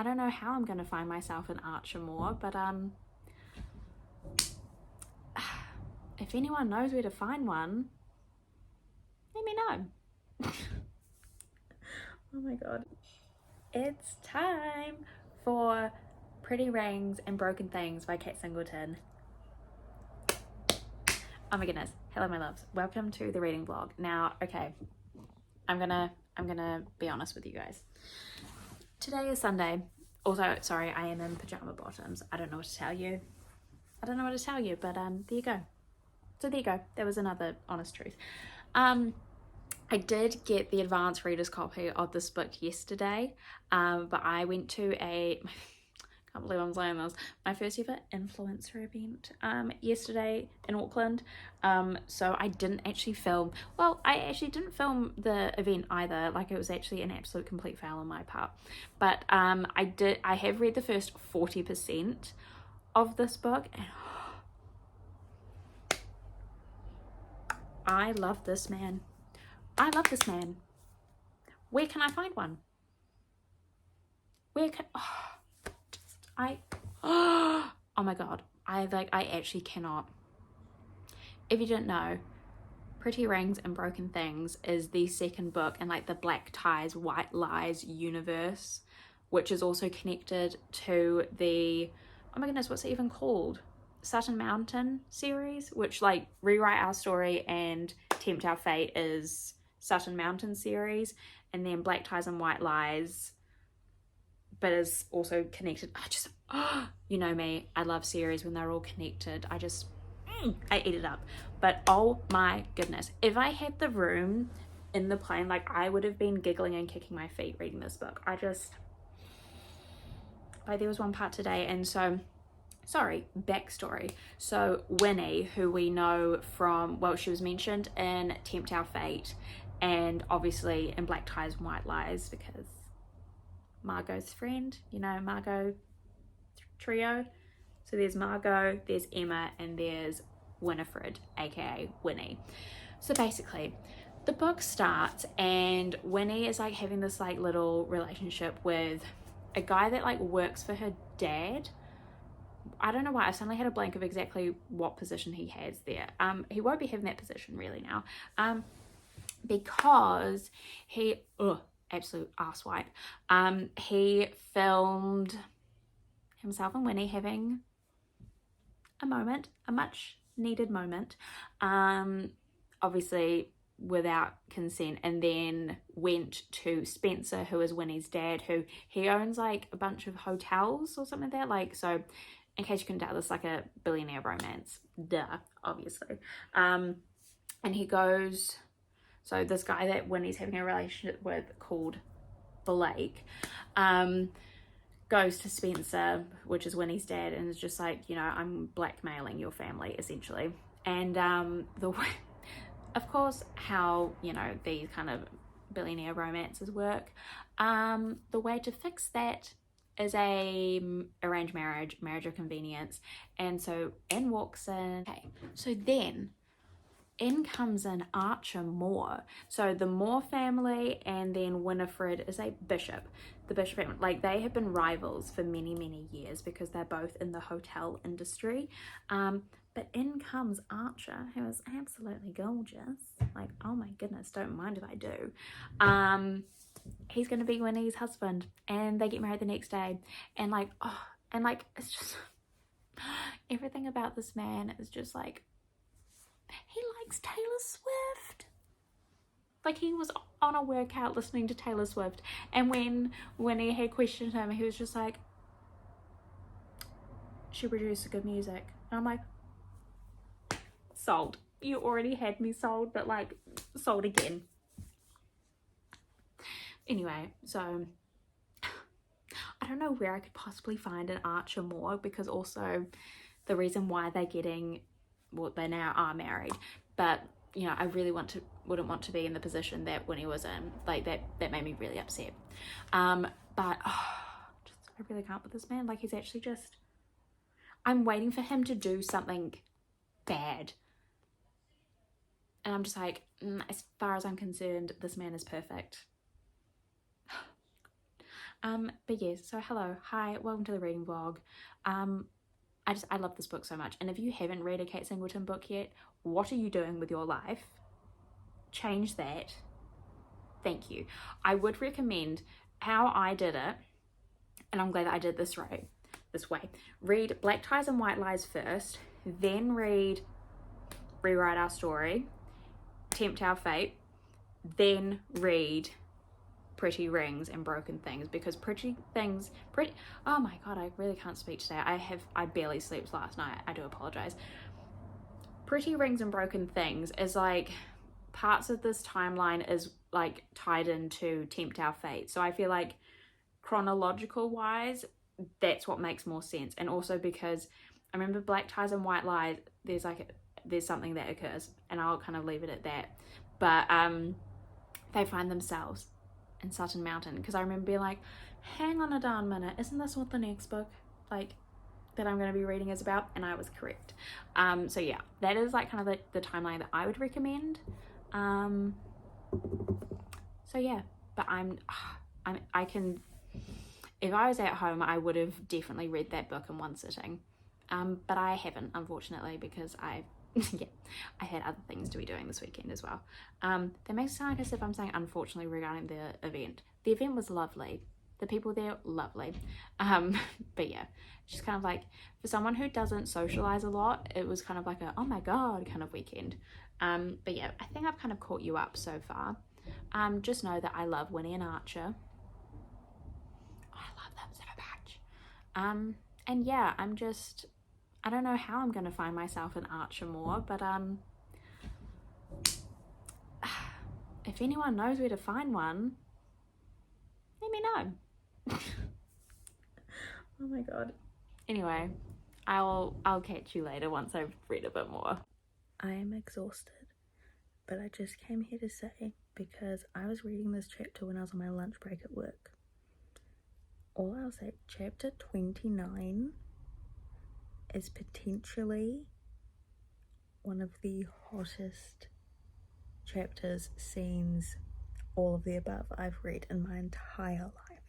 don't know how I'm going to find myself in Archer more, but if anyone knows where to find one, let me know. Oh my god. It's time for Pretty Rings and Broken Things by Kat Singleton. Oh my goodness. Hello my loves. Welcome to the reading vlog. Now, okay, I'm gonna be honest with you guys. Today is Sunday. Also, sorry, I am in pajama bottoms. I don't know what to tell you. I don't know what to tell you, but there you go. So there you go. There was another honest truth. I did get the advanced reader's copy of this book yesterday, but I went to I can't believe I'm saying this, my first ever influencer event yesterday in Auckland. So I didn't actually film, well, I actually didn't film the event either. Like, it was actually an absolute complete fail on my part. But I have read the first 40% of this book, and I love this man. I love this man. Where can I find one? Where can oh my god, I actually cannot. If you didn't know, Pretty Rings and Broken Things is the second book in like the Black Ties, White Lies universe, which is also connected to the, oh my goodness, what's it even called? Sutton Mountain series, which like Rewrite Our Story and Tempt Our Fate is Sutton Mountain series, and then Black Ties and White Lies, but is also connected. You know me, I love series when they're all connected. I eat it up. But oh my goodness, if I had the room in the plane, like, I would have been giggling and kicking my feet reading this book. Like, there was one part today, and so, sorry, backstory. So Winnie, who we know from, well, she was mentioned in Tempt Our Fate, and obviously in Black Ties and White Lies, because Margot's friend, you know, Margot trio. So there's Margot, there's Emma, and there's Winifred, aka Winnie. So basically, the book starts and Winnie is like having this like little relationship with a guy that like works for her dad. I don't know why I suddenly had a blank of exactly what position he has there. He won't be having that position really now, because he, absolute asswipe. He filmed himself and Winnie having a moment, a much needed moment, obviously without consent, and then went to Spencer, who is Winnie's dad, who he owns like a bunch of hotels or something like that. Like, so in case you couldn't tell, this is like a billionaire romance, duh, obviously. And he goes, so this guy that Winnie's having a relationship with called Blake, goes to Spencer, which is Winnie's dad, and is just like, you know, I'm blackmailing your family, essentially. And the way, of course, how, you know, these kind of billionaire romances work, the way to fix that is a arranged marriage of convenience. And so in walks in, okay, so then in comes an Archer Moore. So the Moore family, and then Winifred is a bishop. The bishop family, like, they have been rivals for many years because they're both in the hotel industry. But in comes Archer, who is absolutely gorgeous. Like, oh my goodness, don't mind if I do. He's gonna be Winnie's husband, and they get married the next day. And like, oh, and like, it's just everything about this man is just like, he likes Taylor Swift. Like, he was on a workout listening to Taylor Swift, and when he had questioned him, he was just like, she produces good music. And I'm like, sold. You already had me sold, but like, sold again. Anyway, so I don't know where I could possibly find an Archer Moore, because also the reason why they're getting, well, they now are married, but you know, I really wouldn't want to be in the position that Winnie was in. Like, that made me really upset. But I really can't with this man. Like, he's actually just, I'm waiting for him to do something bad, and I'm just like, as far as I'm concerned, this man is perfect. But yes, so hello, hi, welcome to the reading vlog. I love this book so much, and if you haven't read a Kat Singleton book yet, what are you doing with your life? Change that. Thank you. I would recommend how I did it, and I'm glad that I did this way. Read Black Ties and White Lies first, then read Rewrite Our Story, Tempt Our Fate, then read Pretty Rings and Broken Things, because oh my god, I really can't speak today. I barely slept last night. I do apologize. Pretty Rings and Broken Things is like parts of this timeline is like tied into Tempt Our Fate, so I feel like chronological wise that's what makes more sense. And also because I remember Black Ties and White Lies, there's something that occurs, and I'll kind of leave it at that, but they find themselves in Sutton Mountain, because I remember being like, hang on a darn minute, isn't this what the next book like that I'm going to be reading is about? And I was correct. So yeah, that is like kind of the timeline that I would recommend. So yeah, but I can, if I was at home, I would have definitely read that book in one sitting, but I haven't, unfortunately, because I had other things to be doing this weekend as well. That makes it sound like as if I'm saying unfortunately regarding the event. The event was lovely. The people there, lovely. But yeah, just kind of like, for someone who doesn't socialize a lot, it was kind of like a, oh my god, kind of weekend. But yeah, I think I've kind of caught you up so far. Just know that I love Winnie and Archer. I love them so much. And yeah, I don't know how I'm going to find myself in Archer more, but if anyone knows where to find one, let me know. Oh my god. Anyway, I'll catch you later once I've read a bit more. I am exhausted, but I just came here to say, because I was reading this chapter when I was on my lunch break at work. All I'll say, chapter 29 is potentially one of the hottest chapters, scenes, all of the above I've read in my entire life.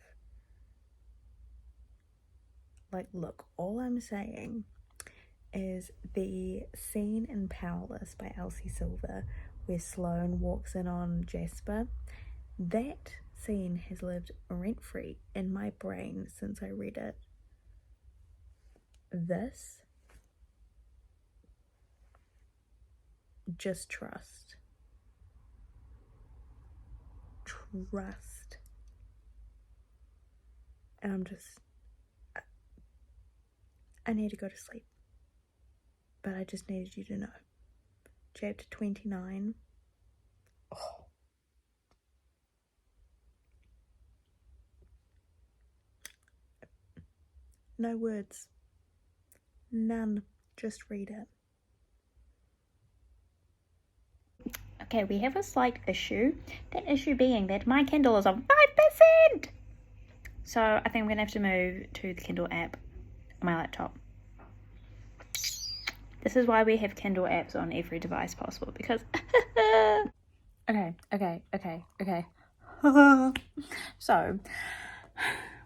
Like, look, all I'm saying is the scene in Powerless by Elsie Silver, where Sloane walks in on Jasper, that scene has lived rent-free in my brain since I read it. This, just trust. And I need to go to sleep, but I just needed you to know. Chapter 29. Oh. No words. None. Just read it. Okay, we have a slight issue. That issue being that my Kindle is on 5%! So I think I'm going to have to move to the Kindle app on my laptop. This is why we have Kindle apps on every device possible, because... Okay. So,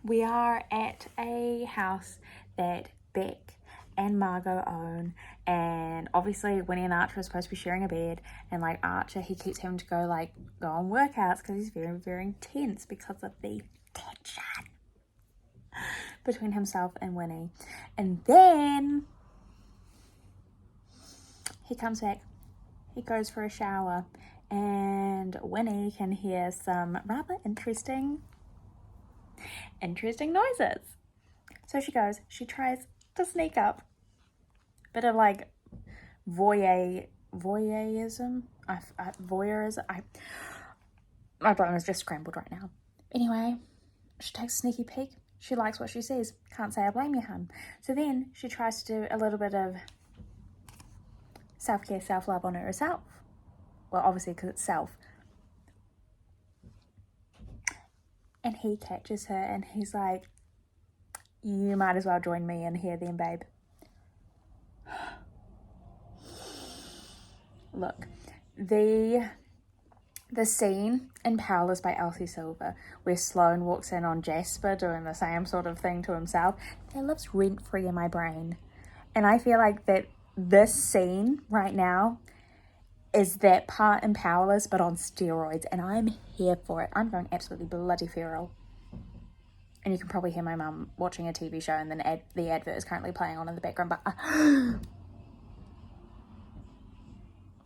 we are at a house that Beck and Margot own, and obviously Winnie and Archer are supposed to be sharing a bed, and like Archer, he keeps having to go on workouts because he's very, very intense because of the tension between himself and Winnie. And then he comes back, he goes for a shower, and Winnie can hear some rather interesting noises. So she tries to sneak up. Bit of like voyeurism. Voyeurism. My brain is just scrambled right now. Anyway, she takes a sneaky peek. She likes what she sees. Can't say I blame you, hun. So then she tries to do a little bit of self-care, self-love on herself. Well, obviously because it's self. And he catches her and he's like, you might as well join me in here then, babe. Look, the The scene in Powerless by Elsie Silver, where Sloane walks in on Jasper doing the same sort of thing to himself, that lives rent-free in my brain. And I feel like that this scene right now is that part in Powerless, but on steroids, and I'm here for it. I'm going absolutely bloody feral. And you can probably hear my mum watching a TV show, and then the advert is currently playing on in the background, but...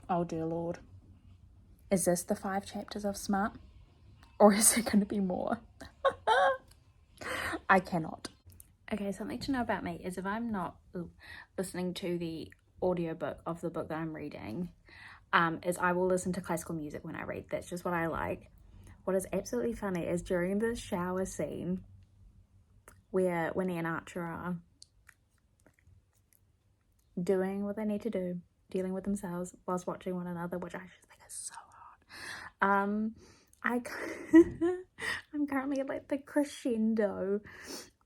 oh dear Lord. Is this the 5 chapters of Smart? Or is it going to be more? I cannot. Okay, something to know about me is if I'm not listening to the audiobook of the book that I'm reading, is I will listen to classical music when I read. That's just what I like. What is absolutely funny is during the shower scene where Winnie and Archer are doing what they need to do, dealing with themselves whilst watching one another, which I just think is so hard. I'm currently at like the crescendo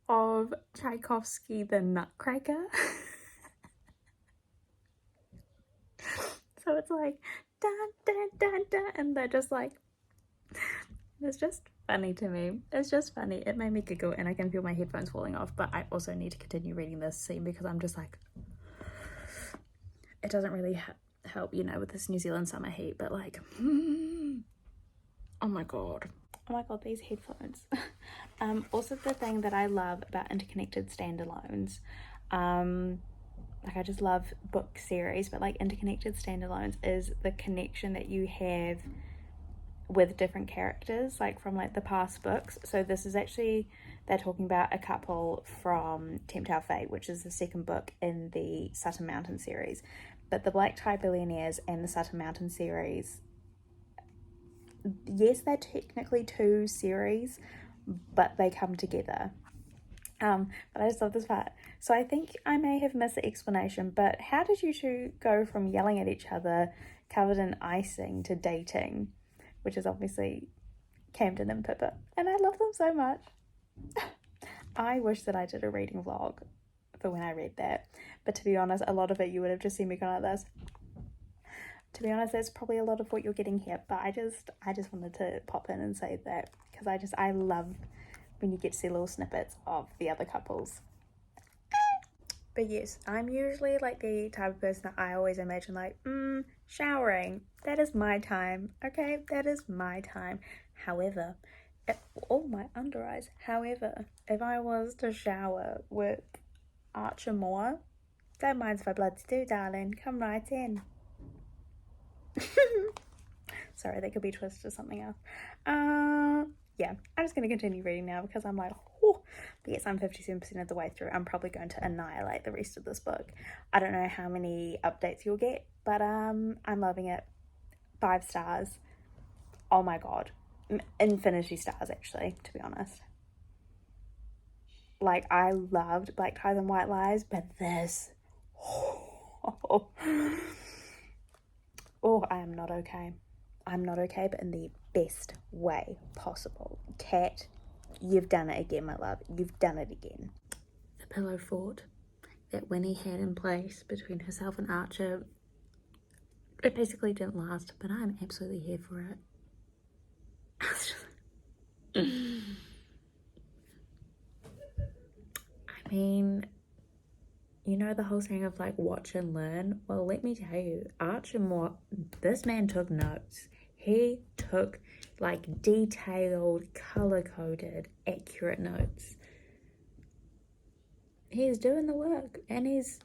of Tchaikovsky the Nutcracker. So it's like dun dun dun dun, and they're just like, it's just funny to me. It's just funny. It made me giggle, and I can feel my headphones falling off, but I also need to continue reading this scene because I'm just like, it doesn't really help, you know, with this New Zealand summer heat, but like, oh my god, these headphones. Also the thing that I love about interconnected standalones, like I just love book series, but like interconnected standalones is the connection that you have with different characters, like from like the past books. So this is actually, they're talking about a couple from Tempt Our Fate, which is the second book in the Sutton Mountain series. But the Black Tie Billionaires and the Sutton Mountain series, yes, they're technically 2 series, but they come together. But I just love this part. So I think I may have missed the explanation, but how did you two go from yelling at each other covered in icing to dating? Which is obviously Camden and Pippa. And I love them so much. I wish that I did a reading vlog for when I read that. But to be honest, a lot of it you would have just seen me going like this. To be honest, that's probably a lot of what you're getting here. But I just wanted to pop in and say that. Because I love when you get to see little snippets of the other couples. But yes, I'm usually like the type of person that I always imagine like, showering. That is my time. Okay, that is my time. However, oh my under eyes. However, if I was to shower with Archer Moore, don't mind if I bloody do, darling. Come right in. Sorry, that could be twisted to something else. Yeah, I'm just going to continue reading now because I'm like, oh. But yes, I'm 57% of the way through. I'm probably going to annihilate the rest of this book. I don't know how many updates you'll get, but I'm loving it. 5 stars. Oh my god. Infinity stars, actually, to be honest. Like, I loved Black Ties and White Lies, but this... oh, I am not okay. I'm not okay, but in the best way possible. Kat, you've done it again, my love. You've done it again. The pillow fort that Winnie had in place between herself and Archer, it basically didn't last, but I'm absolutely here for it. I mean, you know the whole thing of like watch and learn? Well, let me tell you, Archer Moore, this man took notes. He took like detailed, color-coded, accurate notes. He's doing the work and he's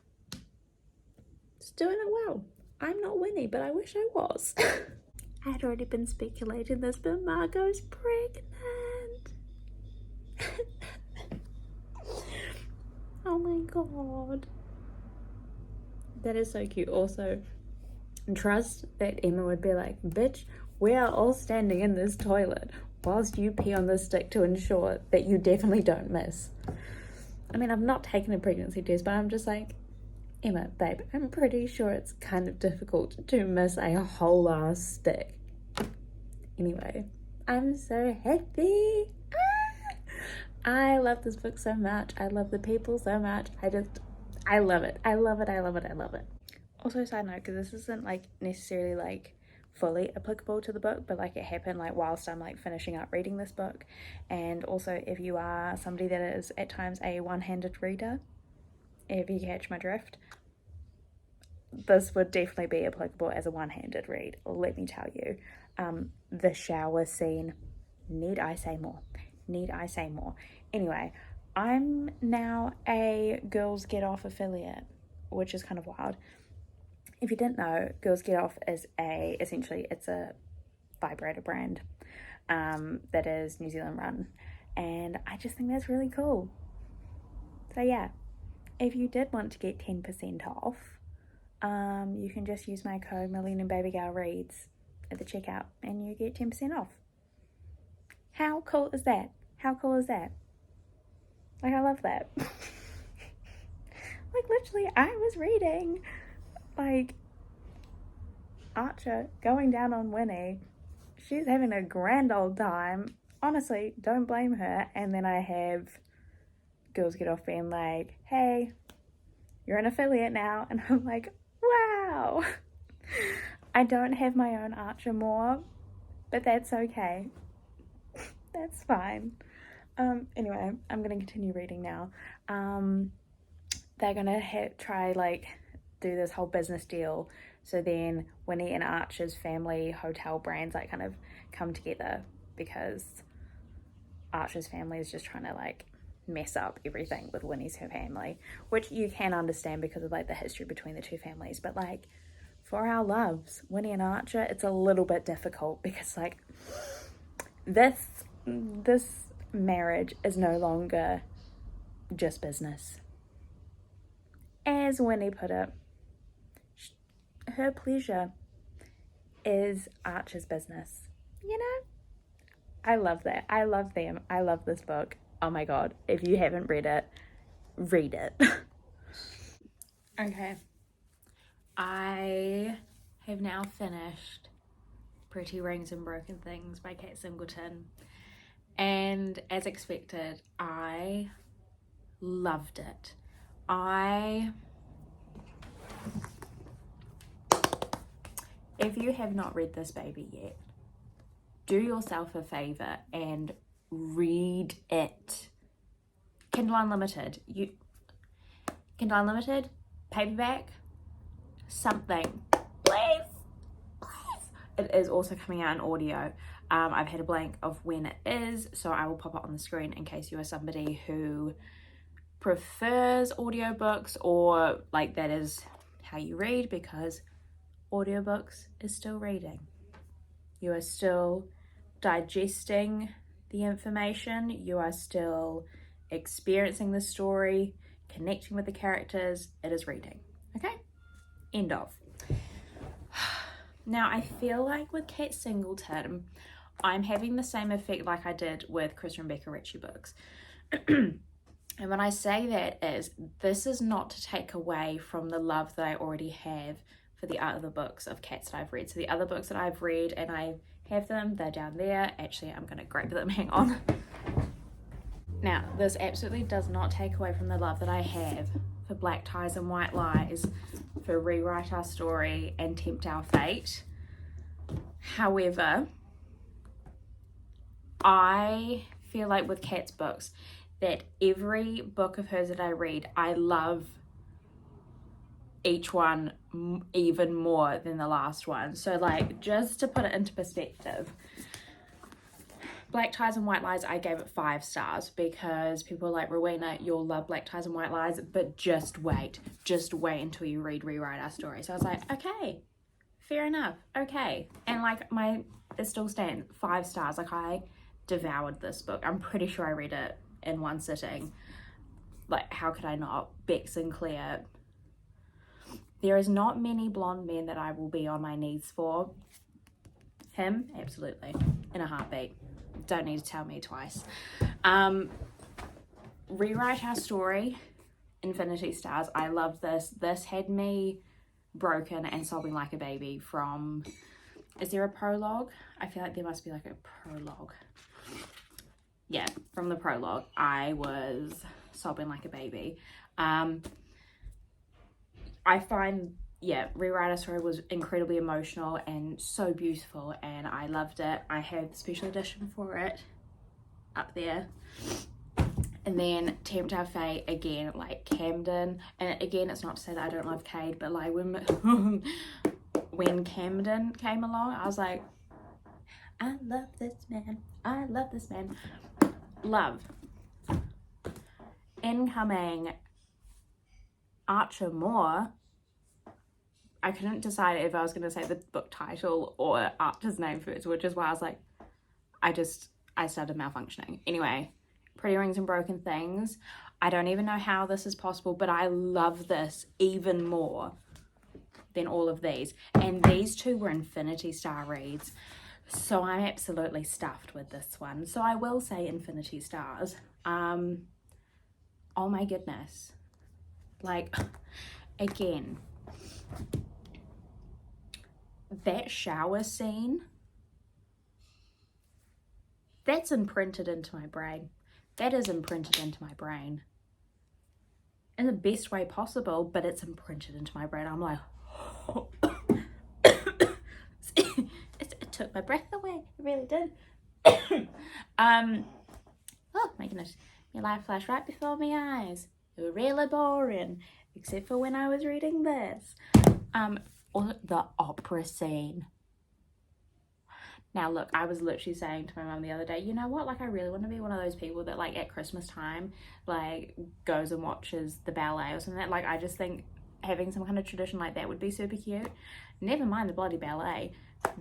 doing it well. I'm not Winnie, but I wish I was. I had already been speculating this, but Margot's pregnant. Oh my god. That is so cute. Also, trust that Emma would be like, bitch, we are all standing in this toilet whilst you pee on the stick to ensure that you definitely don't miss. I mean, I've not taken a pregnancy test, but I'm just like, Emma, babe, I'm pretty sure it's kind of difficult to miss a whole ass stick. Anyway, I'm so happy. I love this book so much. I love the people so much. I love it. I love it. I love it. I love it. Also, side note, because this isn't like necessarily like fully applicable to the book, but like it happened like whilst I'm like finishing up reading this book. And also, if you are somebody that is at times a one-handed reader, if you catch my drift, this would definitely be applicable as a one-handed read, let me tell you. The shower scene, need I say more? Need I say more? Anyway, I'm now a Girls Get Off affiliate, which is kind of wild. If you didn't know, Girls Get Off is essentially it's a vibrator brand that is New Zealand run, and I just think that's really cool. So yeah, if you did want to get 10% off, you can just use my code MILLENNIUMBABYGALREADS at the checkout and you get 10% off. How cool is that? How cool is that? Like, I love that. Like, literally, I was reading, like, Archer going down on Winnie. She's having a grand old time. Honestly, don't blame her. And then I have Girls Get Off being like, hey, you're an affiliate now. And I'm like, wow. I don't have my own Archer more, but that's okay. That's fine. Anyway, I'm gonna continue reading now. They're gonna try like do this whole business deal, so then Winnie and Archer's family hotel brands like kind of come together, because Archer's family is just trying to like mess up everything with Winnie's family, which you can understand because of like the history between the two families. But like for our loves, Winnie and Archer, it's a little bit difficult because like this marriage is no longer just business. As Winnie put it, her pleasure is Archer's business. You know? I love that. I love them. I love this book. Oh my god. If you haven't read it, read it. Okay. I have now finished Pretty Rings and Broken Things by Kat Singleton. And as expected, I loved it. If you have not read this baby yet, do yourself a favor and read it. Kindle Unlimited, paperback, something, please. It is also coming out in audio. I've had a blank of when it is, so I will pop it on the screen in case you are somebody who prefers audiobooks, or like that is how you read, because audiobooks is still reading. You are still digesting the information, you are still experiencing the story, connecting with the characters. It is reading. Okay? End of. Now, I feel like with Kat Singleton, I'm having the same effect like I did with Chris and Rebecca Ritchie books. And when I say that is, this is not to take away from the love that I already have for the other books of Cats that I've read. So the other books that I've read, and I have them, they're down there. Actually, I'm going to grab them, hang on. Now, this absolutely does not take away from the love that I have for Black Ties and White Lies, for Rewrite Our Story and Tempt Our Fate. However, I feel like with Kat's books, that every book of hers that I read, I love each one even more than the last one. So like, just to put it into perspective, Black Ties and White Lies, I gave it 5 stars because people were like, Rowena, you'll love Black Ties and White Lies, but just wait until you read Rewrite Our Story. So I was like, okay, fair enough, okay. And like it still stands, 5 stars. Like, I devoured this book. I'm pretty sure I read it in one sitting. Like, how could I not? Beck Sinclair. There is not many blonde men that I will be on my knees for. Him, absolutely, in a heartbeat. Don't need to tell me twice. Rewrite Our Story, Infinity Stars. I love this. This had me broken and sobbing like a baby from, is there a prologue? I feel like there must be like a prologue. Yeah, from the prologue, I was sobbing like a baby. I find, yeah, Rewrite Our Story was incredibly emotional and so beautiful, and I loved it. I have the special edition for it up there. And then Tempt Our Fate, again, like Camden, and again, it's not to say that I don't love Cade, but like when Camden came along, I was like, I love this man, I love this man. Love. Incoming, Archer Moore. I couldn't decide if I was going to say the book title or Archer's name first, which is why I was like, I started malfunctioning. Anyway, Pretty Rings and Broken Things. I don't even know how this is possible, but I love this even more than all of these. And these two were Infinity Star reads. So I'm absolutely stuffed with this one. So I will say Infinity Stars. Oh my goodness. Like, again, that shower scene, that's imprinted into my brain. That is imprinted into my brain in the best way possible, but it's imprinted into my brain. I'm like, oh. It took my breath away. It really did. Oh my goodness. Your life flashed right before my eyes. It was really boring, except for when I was reading this. Or the opera scene. Now look, I was literally saying to my mum the other day, you know what, like I really want to be one of those people that like at Christmas time like goes and watches the ballet or something. Like I just think having some kind of tradition like that would be super cute. Never mind the bloody ballet.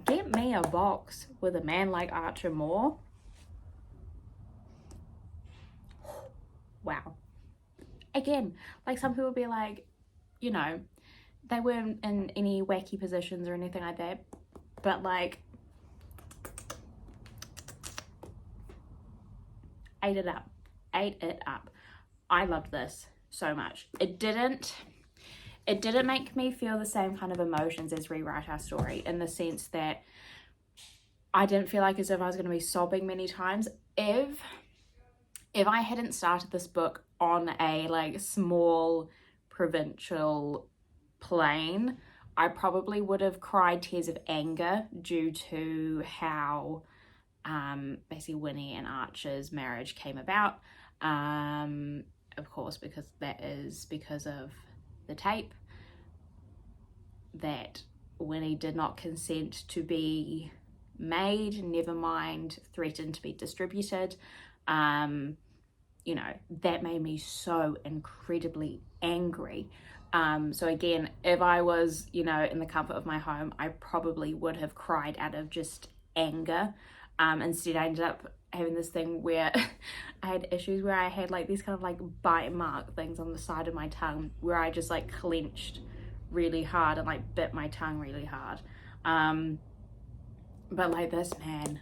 Get me a box with a man like Archer Moore. Wow. Again, like some people be like, you know, they weren't in any wacky positions or anything like that, but like ate it up. I loved this so much. It didn't make me feel the same kind of emotions as Rewrite Our Story, in the sense that I didn't feel like as if I was going to be sobbing many times. If I hadn't started this book on a like small provincial plane, I probably would have cried tears of anger due to how basically Winnie and Archer's marriage came about. Of course, because that is because of the tape that Winnie did not consent to be made, never mind threatened to be distributed. You know, that made me so incredibly angry. So again, if I was, you know, in the comfort of my home, I probably would have cried out of just anger. Instead, I ended up having this thing where I had issues where I had like these kind of like bite mark things on the side of my tongue where I just like clenched really hard and like bit my tongue really hard. But like this, man,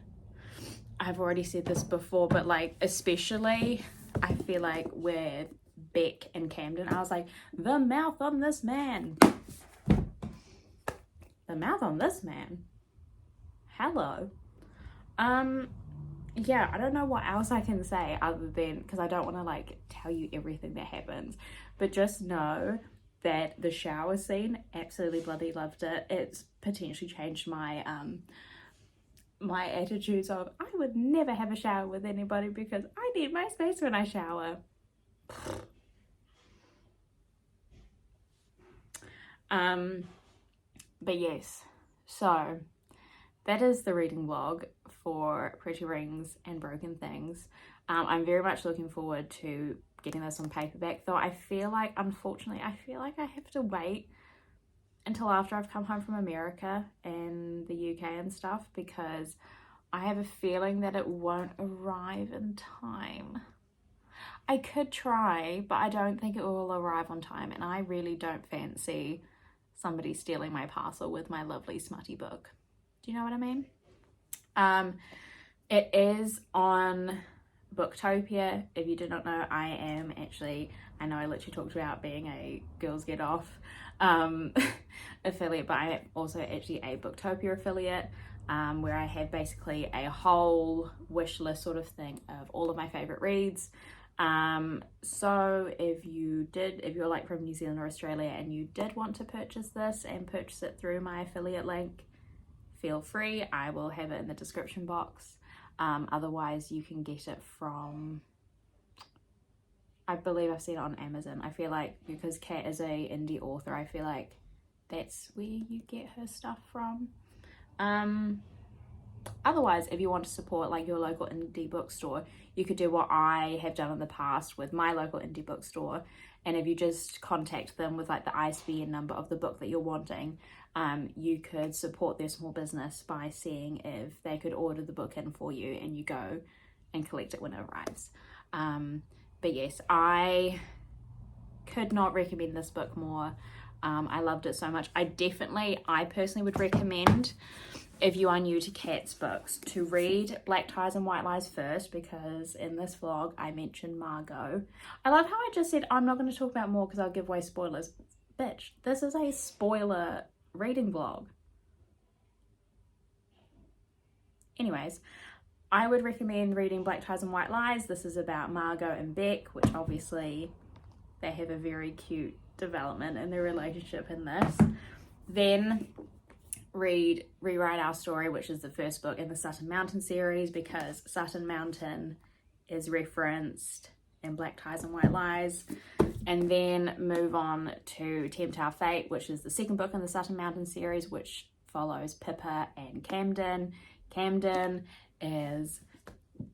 I've already said this before, but like especially I feel like with Beck and Camden, I was like, the mouth on this man. The mouth on this man. Hello. Yeah, I don't know what else I can say other than, because I don't want to like tell you everything that happens, but just know that the shower scene, absolutely bloody loved it. It's potentially changed my my attitudes of I would never have a shower with anybody because I need my space when I shower. But yes, so that is the reading vlog for Pretty Rings and Broken Things. I'm very much looking forward to getting this on paperback, though I feel like, unfortunately, I have to wait until after I've come home from America and the UK and stuff, because I have a feeling that it won't arrive in time. I could try, but I don't think it will arrive on time, and I really don't fancy somebody stealing my parcel with my lovely smutty book. Do you know what I mean? It is on Booktopia. If you did not know, I know I literally talked about being a Girls Get Off affiliate, but I am also actually a Booktopia affiliate, where I have basically a whole wish list sort of thing of all of my favorite reads. So if you're like from New Zealand or Australia and you did want to purchase this and purchase it through my affiliate link, feel free. I will have it in the description box. Otherwise you can get it from, I believe I've seen it on Amazon. I feel like because Kat is a indie author, I feel like that's where you get her stuff from. Otherwise, if you want to support like your local indie bookstore, you could do what I have done in the past with my local indie bookstore. And if you just contact them with like the ISBN number of the book that you're wanting, you could support their small business by seeing if they could order the book in for you and you go and collect it when it arrives. But yes, I could not recommend this book more. I loved it so much. I personally would recommend, if you are new to Kat's books, to read Black Ties and White Lies first, because in this vlog I mentioned Margot. I love how I just said I'm not going to talk about more because I'll give away spoilers. Bitch, this is a spoiler reading vlog. Anyways, I would recommend reading Black Ties and White Lies. This is about Margot and Beck, which obviously they have a very cute development in their relationship in this. Then read Rewrite Our Story, which is the first book in the Sutton Mountain series, because Sutton Mountain is referenced in Black Ties and White Lies. And then move on to Tempt Our Fate, which is the second book in the Sutton Mountain series, which follows Pippa and Camden. Camden is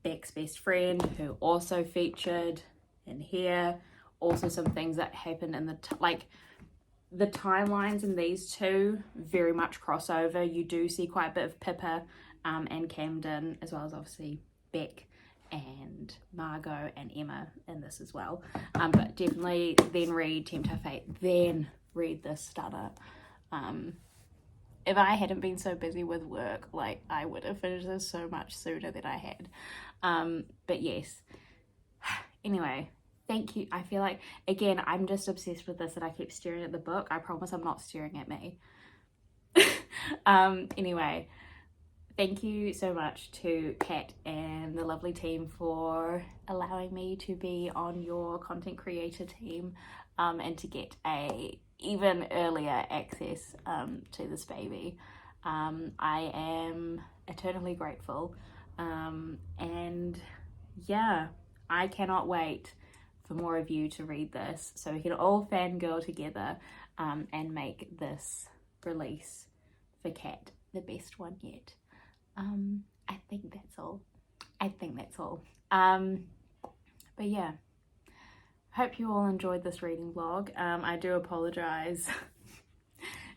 Beck's best friend, who also featured in here. Also some things that happened in the timelines in these two very much crossover. You do see quite a bit of Pippa and Camden, as well as obviously Beck and Margot and Emma in this as well. But definitely then read Tempt Our Fate, then read this stunner. If I hadn't been so busy with work, like, I would have finished this so much sooner than I had. But yes. Anyway, thank you. I feel like, again, I'm just obsessed with this and I keep staring at the book. I promise I'm not staring at me. Anyway, thank you so much to Kat and the lovely team for allowing me to be on your content creator team, and to get a even earlier access to this baby. I am eternally grateful, and yeah, I cannot wait for more of you to read this so we can all fangirl together and make this release for Kat the best one yet. I think that's all. But yeah, hope you all enjoyed this reading vlog. I do apologize.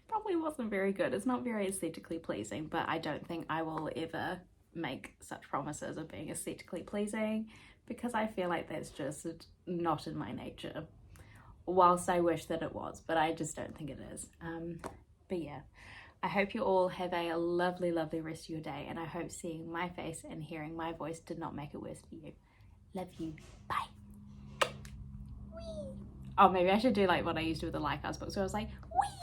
Probably wasn't very good. It's not very aesthetically pleasing, but I don't think I will ever make such promises of being aesthetically pleasing, because I feel like that's just not in my nature, whilst I wish that it was, but I just don't think it is. But yeah, I hope you all have a lovely, lovely rest of your day, and I hope seeing my face and hearing my voice did not make it worse for you. Love you. Bye. Whee! Oh, maybe I should do like what I used to with the Like Us book. So I was like, whee!